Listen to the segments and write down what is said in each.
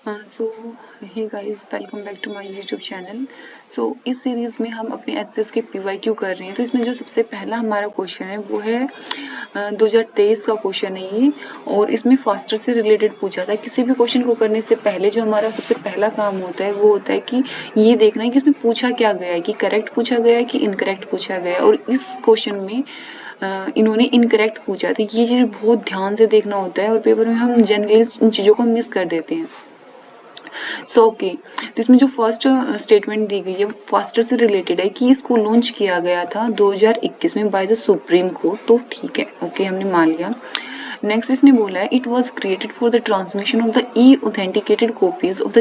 So hey guys, welcome back to my YouTube channel. So इस series में हम अपने एचएसएस के पीवाईक्यू कर रहे हैं। तो इसमें जो सबसे पहला हमारा क्वेश्चन है वो है 2023 का क्वेश्चन है ये, और इसमें फास्टर से रिलेटेड पूछा था। किसी भी क्वेश्चन को करने से पहले जो हमारा सबसे पहला काम होता है वो होता है कि ये देखना है कि इसमें पूछा क्या गया है, कि करेक्ट पूछा गया है कि इनकरेक्ट पूछा गया है। और इस क्वेश्चन में इन्होंने इनकरेक्ट पूछा, तो ये चीज़ बहुत ध्यान से देखना होता है और पेपर में हम जनरली इन चीज़ों को मिस कर देते हैं। ओके, तो इसमें जो फर्स्ट स्टेटमेंट दी गई है वो फास्टर से रिलेटेड है कि इसको लॉन्च किया गया था 2021 में बाय द सुप्रीम कोर्ट। तो ठीक है, ओके, हमने मान लिया। नेक्स्ट इसने बोला है it was created for the transmission of the e authenticated copies of the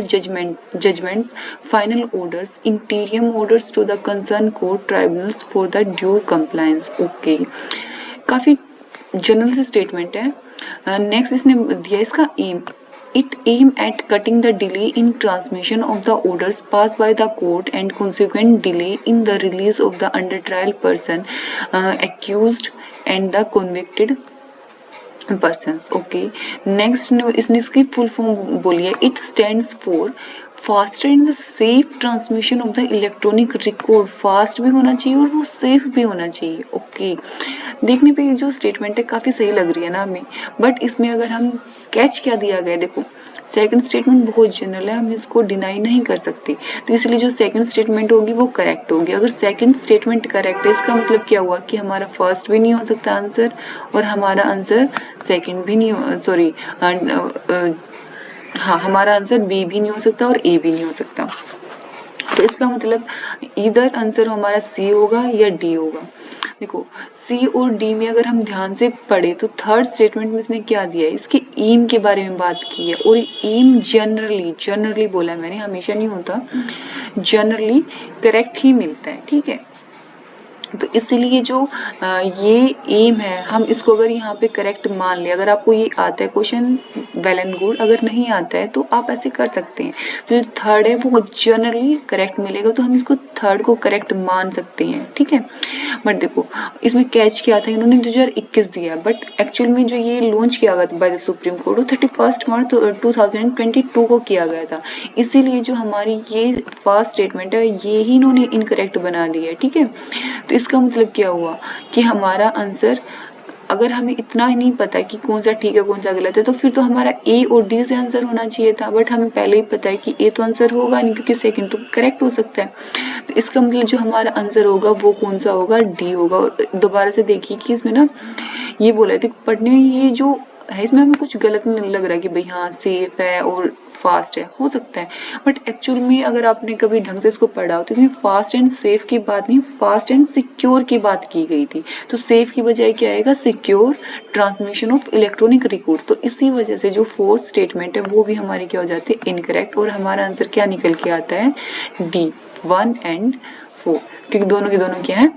judgments final orders interim orders to the concern court tribunals for the due compliance. Okay, काफ़ी जनरल सी statement है। Next इसने दिया इसका aim, it aim at cutting the delay in transmission of the orders passed by the court and consequent delay in the release of the under trial person, accused and the convicted persons. Okay, next इसने इसकी full form बोली है, it stands for faster and the safe transmission of the electronic record. Fast भी होना चाहिए और वो safe भी होना चाहिए। ओके, देखने पे जो स्टेटमेंट है काफ़ी सही लग रही है ना हमें, बट इसमें अगर हम कैच क्या दिया गया है, देखो सेकंड स्टेटमेंट बहुत जनरल है, हम इसको डिनाई नहीं कर सकते, तो इसलिए जो सेकंड स्टेटमेंट होगी वो करेक्ट होगी। अगर सेकंड स्टेटमेंट करेक्ट है इसका मतलब क्या हुआ कि हमारा फर्स्ट भी नहीं हो सकता आंसर, और हमारा आंसर सेकंड भी नहीं हो, सॉरी हाँ, हमारा आंसर बी भी नहीं हो सकता और ए भी नहीं हो सकता। तो इसका मतलब इधर आंसर हमारा सी होगा या डी होगा। देखो सी और डी में अगर हम ध्यान से पढ़े तो थर्ड स्टेटमेंट में इसने क्या दिया है, इसके एम के बारे में बात की है, और एम जनरली बोला है मैंने, हमेशा नहीं होता, जनरली करेक्ट ही मिलता है। ठीक है, तो इसीलिए जो ये एम है, हम इसको अगर यहाँ पे करेक्ट मान ले, अगर आपको ये आता है क्वेश्चन वेल एंड गुड, अगर नहीं आता है तो आप ऐसे कर सकते हैं। जो थर्ड है वो जनरली करेक्ट मिलेगा, तो हम इसको थर्ड को करेक्ट मान सकते हैं। ठीक है, बट देखो इसमें कैच क्या था, इन्होंने 2021 दिया, बट एक्चुअल में जो ये लॉन्च किया गया बाय द सुप्रीम कोर्ट वो 31 मार्च 2022 को किया गया था। इसीलिए जो हमारी ये फर्स्ट स्टेटमेंट है ये ही इन्होंने इनकरेक्ट बना दी है। ठीक है, तो इसका मतलब क्या हुआ कि हमारा आंसर, अगर हमें इतना ही नहीं पता कि कौन सा ठीक है कौन सा गलत है, तो फिर तो हमारा ए और डी से आंसर होना चाहिए था, बट हमें पहले ही पता है कि ए तो आंसर होगा नहीं क्योंकि सेकंड तो करेक्ट हो सकता है। तो इसका मतलब जो हमारा आंसर होगा वो कौन सा होगा, डी होगा। और दोबारा से देखिए कि इसमें ना ये बोला है, पढ़ने में ये जो है इसमें हमें कुछ गलत नहीं लग रहा कि भाई हाँ सेफ है और फास्ट है, हो सकता है, बट एक्चुअल में अगर आपने कभी ढंग से इसको पढ़ा हो तो इसमें फास्ट एंड सेफ की बात नहीं, फास्ट एंड सिक्योर की बात की गई थी। तो सेफ की बजाय क्या आएगा, secure transmission of electronic record. तो इसी वजह से जो फोर्थ स्टेटमेंट है वो भी हमारी क्या हो जाती है, इनकरेक्ट, और हमारा आंसर क्या निकल के आता है, डी 1 एंड 4, क्योंकि दोनों के दोनों क्या है,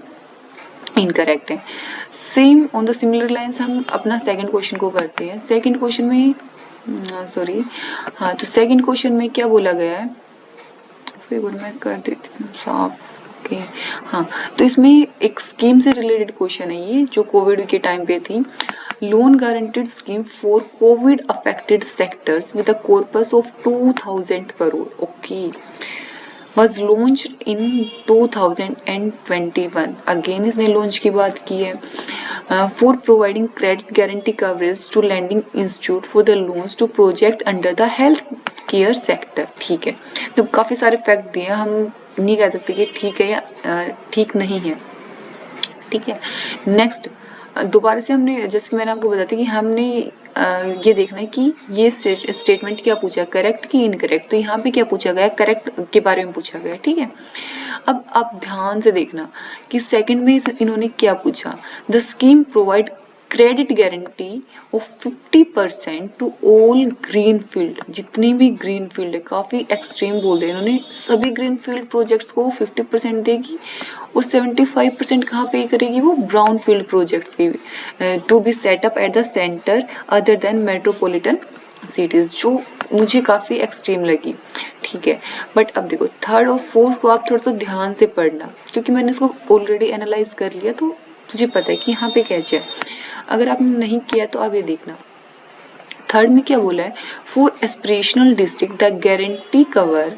इनकरेक्ट है। Same on the similar lines हम अपना सेकंड क्वेश्चन को करते हैं। सेकंड क्वेश्चन में सॉरी हाँ, तो सेकंड क्वेश्चन में क्या बोला गया है, इसको एक बार मैं कर देती हूँ साफ। ओके हाँ, तो इसमें एक स्कीम से रिलेटेड क्वेश्चन है ये, जो कोविड के टाइम पे थी। Loan guaranteed scheme for Covid affected sectors with a corpus of 2000 crore. Okay, was launched in 2021। Again इसने लॉन्च की बात की है। For providing credit guarantee coverage to lending institute for the loans to project under the health care sector. ठीक है, तो काफ़ी सारे फैक्ट दिए, हम नहीं कह सकते कि ठीक है या ठीक नहीं है। ठीक है, नेक्स्ट दोबारा से हमने, जैसे कि मैंने आपको बताया था कि हमने ये देखना है कि ये स्टेटमेंट क्या पूछा, करेक्ट कि इनकरेक्ट। तो यहाँ पे क्या पूछा गया, करेक्ट के बारे में पूछा गया। ठीक है, अब आप ध्यान से देखना कि सेकंड में इन्होंने क्या पूछा, the scheme provide credit guarantee of 50% to all green field. जितनी भी ग्रीन फील्ड है, काफ़ी एक्सट्रीम बोल रहे हैं इन्होंने, सभी ग्रीन फील्ड प्रोजेक्ट्स को 50% देगी, और 75% कहाँ पे करेगी, वो ब्राउन फील्ड प्रोजेक्ट्स की, to be set up at the centre other than metropolitan cities, जो मुझे काफ़ी एक्सट्रीम लगी। ठीक है, बट अब देखो थर्ड और फोर्थ को आप थोड़ा सा ध्यान से पढ़ना, क्योंकि मैंने इसको ऑलरेडी एनालाइज कर लिया, तो मुझे पता है कि यहाँ पे कैच है। अगर आपने नहीं किया तो आप ये देखना, थर्ड में क्या बोला है, for aspirational district the guarantee cover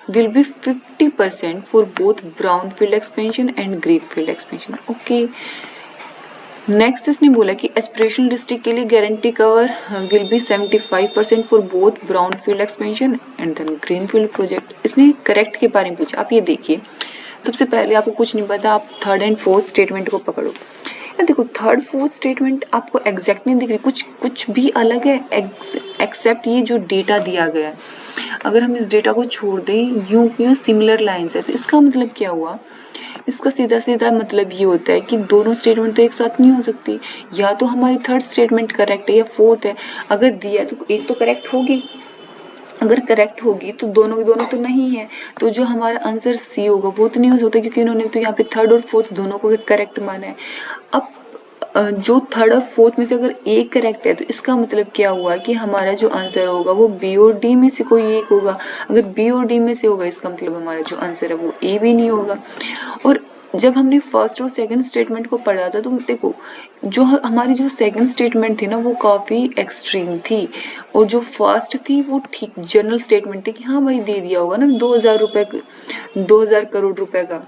will be 50% for both brown field expansion and green field expansion. Okay, next इसने बोला कि एस्पिरेशनल डिस्ट्रिक्ट के लिए guarantee cover will be 75% for both brown field expansion and then green field project. इसने correct के बारे में पूछा। आप ये देखिए, सबसे पहले आपको कुछ नहीं पता, आप थर्ड एंड फोर्थ स्टेटमेंट को पकड़ो। यार देखो, थर्ड फोर्थ स्टेटमेंट आपको एग्जैक्ट नहीं दिख रही, कुछ भी अलग है एक्सेप्ट ये जो डेटा दिया गया है। अगर हम इस डेटा को छोड़ दें, यूं सिमिलर लाइंस है, तो इसका मतलब क्या हुआ, इसका सीधा सीधा मतलब ये होता है कि दोनों स्टेटमेंट तो एक साथ नहीं हो सकती। या तो हमारी थर्ड स्टेटमेंट करेक्ट है या फोर्थ है। अगर दिया है तो एक तो करेक्ट होगी, अगर करेक्ट होगी तो दोनों की दोनों तो नहीं है, तो जो हमारा आंसर सी होगा वो तो नहीं हो सकता, क्योंकि इन्होंने तो यहाँ पे थर्ड और फोर्थ दोनों को करेक्ट माना है। अब जो थर्ड और फोर्थ में से अगर एक करेक्ट है तो इसका मतलब क्या हुआ कि हमारा जो आंसर होगा वो बी और डी में से कोई एक होगा। अगर बी और डी में से होगा इसका मतलब हमारा जो आंसर है वो ए भी नहीं होगा। और जब हमने फर्स्ट और सेकंड स्टेटमेंट को पढ़ा था तो देखो, जो हमारी जो सेकंड स्टेटमेंट थी ना वो काफ़ी एक्सट्रीम थी, और जो फर्स्ट थी वो ठीक जनरल स्टेटमेंट थी कि हाँ भाई दे दिया होगा ना 2000 करोड़ रुपए का,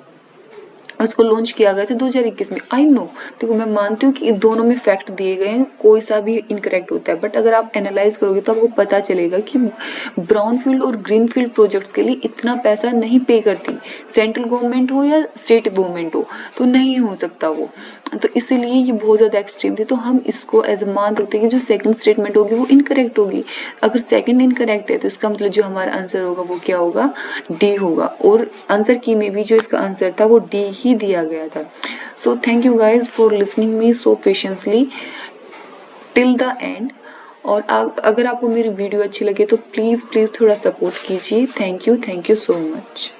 और इसको लॉन्च किया गया था 2021 में। आई नो, देखो मैं मानती हूँ कि दोनों में फैक्ट दिए गए हैं, कोई सा भी इनकरेक्ट होता है, बट अगर आप एनालाइज करोगे तो आपको पता चलेगा कि ब्राउन फील्ड और ग्रीन फील्ड प्रोजेक्ट्स के लिए इतना पैसा नहीं पे करती, सेंट्रल गवर्नमेंट हो या स्टेट गवर्नमेंट हो, तो नहीं हो सकता वो। तो इसीलिए ये बहुत ज़्यादा एक्सट्रीम थी, तो हम इसको एज अ मान सकते हैं कि जो सेकंड स्टेटमेंट होगी वो इनकरेक्ट होगी। अगर सेकंड इनकरेक्ट है तो इसका मतलब जो हमारा आंसर होगा वो क्या होगा, डी होगा। और आंसर की में भी जो इसका आंसर था वो डी ही दिया गया था। So thank you guys for listening me so patiently till the end. और अगर आपको मेरी वीडियो अच्छी लगे तो प्लीज़ थोड़ा सपोर्ट कीजिए। Thank you so much.